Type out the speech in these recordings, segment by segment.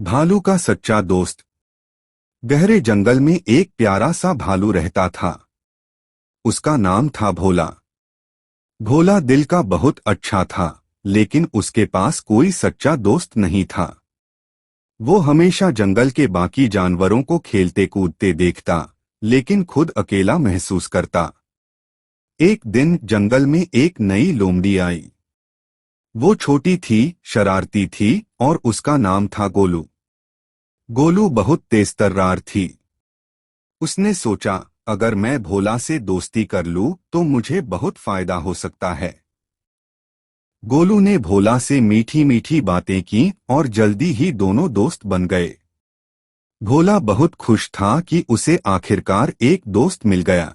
भालू का सच्चा दोस्त। गहरे जंगल में एक प्यारा सा भालू रहता था। उसका नाम था भोला। भोला दिल का बहुत अच्छा था, लेकिन उसके पास कोई सच्चा दोस्त नहीं था। वो हमेशा जंगल के बाकी जानवरों को खेलते कूदते देखता, लेकिन खुद अकेला महसूस करता। एक दिन जंगल में एक नई लोमड़ी आई। वो छोटी थी, शरारती थी और उसका नाम था गोलू। गोलू बहुत तेज तर्रार थी। उसने सोचा, अगर मैं भोला से दोस्ती कर लूं तो मुझे बहुत फायदा हो सकता है। गोलू ने भोला से मीठी मीठी बातें की और जल्दी ही दोनों दोस्त बन गए। भोला बहुत खुश था कि उसे आखिरकार एक दोस्त मिल गया।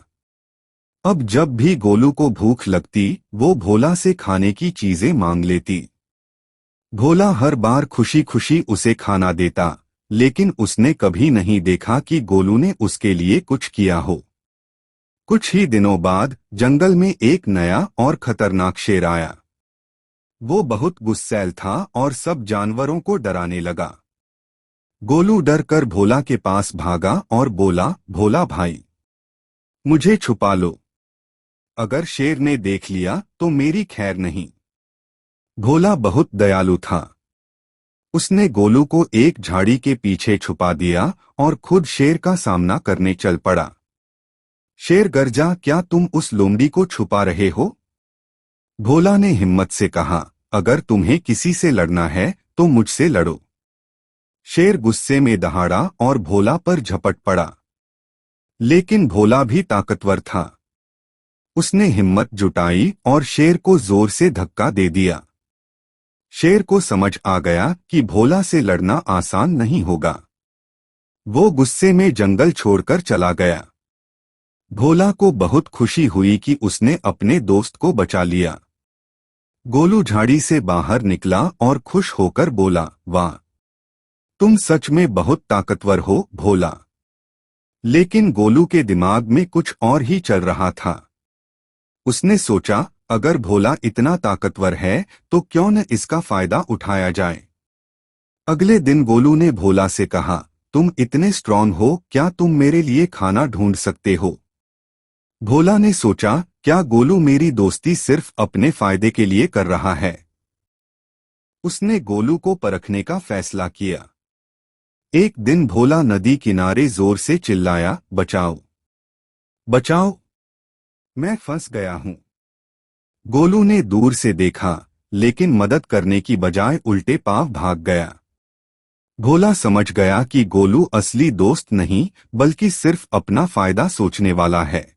अब जब भी गोलू को भूख लगती, वो भोला से खाने की चीजें मांग लेती। भोला हर बार खुशी खुशी उसे खाना देता, लेकिन उसने कभी नहीं देखा कि गोलू ने उसके लिए कुछ किया हो। कुछ ही दिनों बाद जंगल में एक नया और खतरनाक शेर आया। वो बहुत गुस्सैल था और सब जानवरों को डराने लगा। गोलू डर कर भोला के पास भागा और बोला, भोला भाई, मुझे छुपा लो। अगर शेर ने देख लिया तो मेरी खैर नहीं। भोला बहुत दयालु था। उसने गोलू को एक झाड़ी के पीछे छुपा दिया और खुद शेर का सामना करने चल पड़ा। शेर गर्जा, क्या तुम उस लोमड़ी को छुपा रहे हो? भोला ने हिम्मत से कहा, अगर तुम्हें किसी से लड़ना है तो मुझसे लड़ो। शेर गुस्से में दहाड़ा और भोला पर झपट पड़ा। लेकिन भोला भी ताकतवर था। उसने हिम्मत जुटाई और शेर को जोर से धक्का दे दिया। शेर को समझ आ गया कि भोला से लड़ना आसान नहीं होगा। वो गुस्से में जंगल छोड़कर चला गया। भोला को बहुत खुशी हुई कि उसने अपने दोस्त को बचा लिया। गोलू झाड़ी से बाहर निकला और खुश होकर बोला, वाह, तुम सच में बहुत ताकतवर हो भोला। लेकिन गोलू के दिमाग में कुछ और ही चल रहा था। उसने सोचा, अगर भोला इतना ताकतवर है तो क्यों न इसका फायदा उठाया जाए। अगले दिन गोलू ने भोला से कहा, तुम इतने स्ट्रांग हो, क्या तुम मेरे लिए खाना ढूंढ सकते हो? भोला ने सोचा, क्या गोलू मेरी दोस्ती सिर्फ अपने फायदे के लिए कर रहा है? उसने गोलू को परखने का फैसला किया। एक दिन भोला नदी किनारे जोर से चिल्लाया, बचाओ, बचाओ, मैं फंस गया हूं। गोलू ने दूर से देखा, लेकिन मदद करने की बजाय उल्टे पांव भाग गया। भोला समझ गया कि गोलू असली दोस्त नहीं, बल्कि सिर्फ अपना फायदा सोचने वाला है।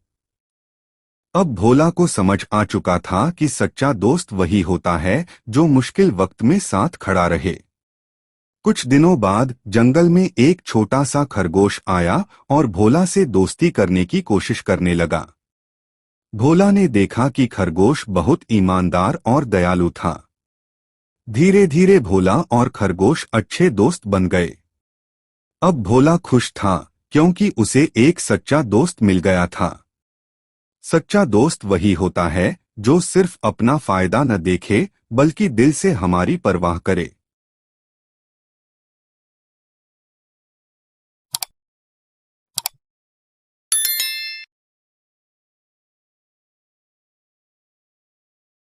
अब भोला को समझ आ चुका था कि सच्चा दोस्त वही होता है जो मुश्किल वक्त में साथ खड़ा रहे। कुछ दिनों बाद जंगल में एक छोटा सा खरगोश आया और भोला से दोस्ती करने की कोशिश करने लगा। भोला ने देखा कि खरगोश बहुत ईमानदार और दयालु था। धीरे धीरे भोला और खरगोश अच्छे दोस्त बन गए। अब भोला खुश था, क्योंकि उसे एक सच्चा दोस्त मिल गया था। सच्चा दोस्त वही होता है जो सिर्फ अपना फायदा न देखे, बल्कि दिल से हमारी परवाह करे।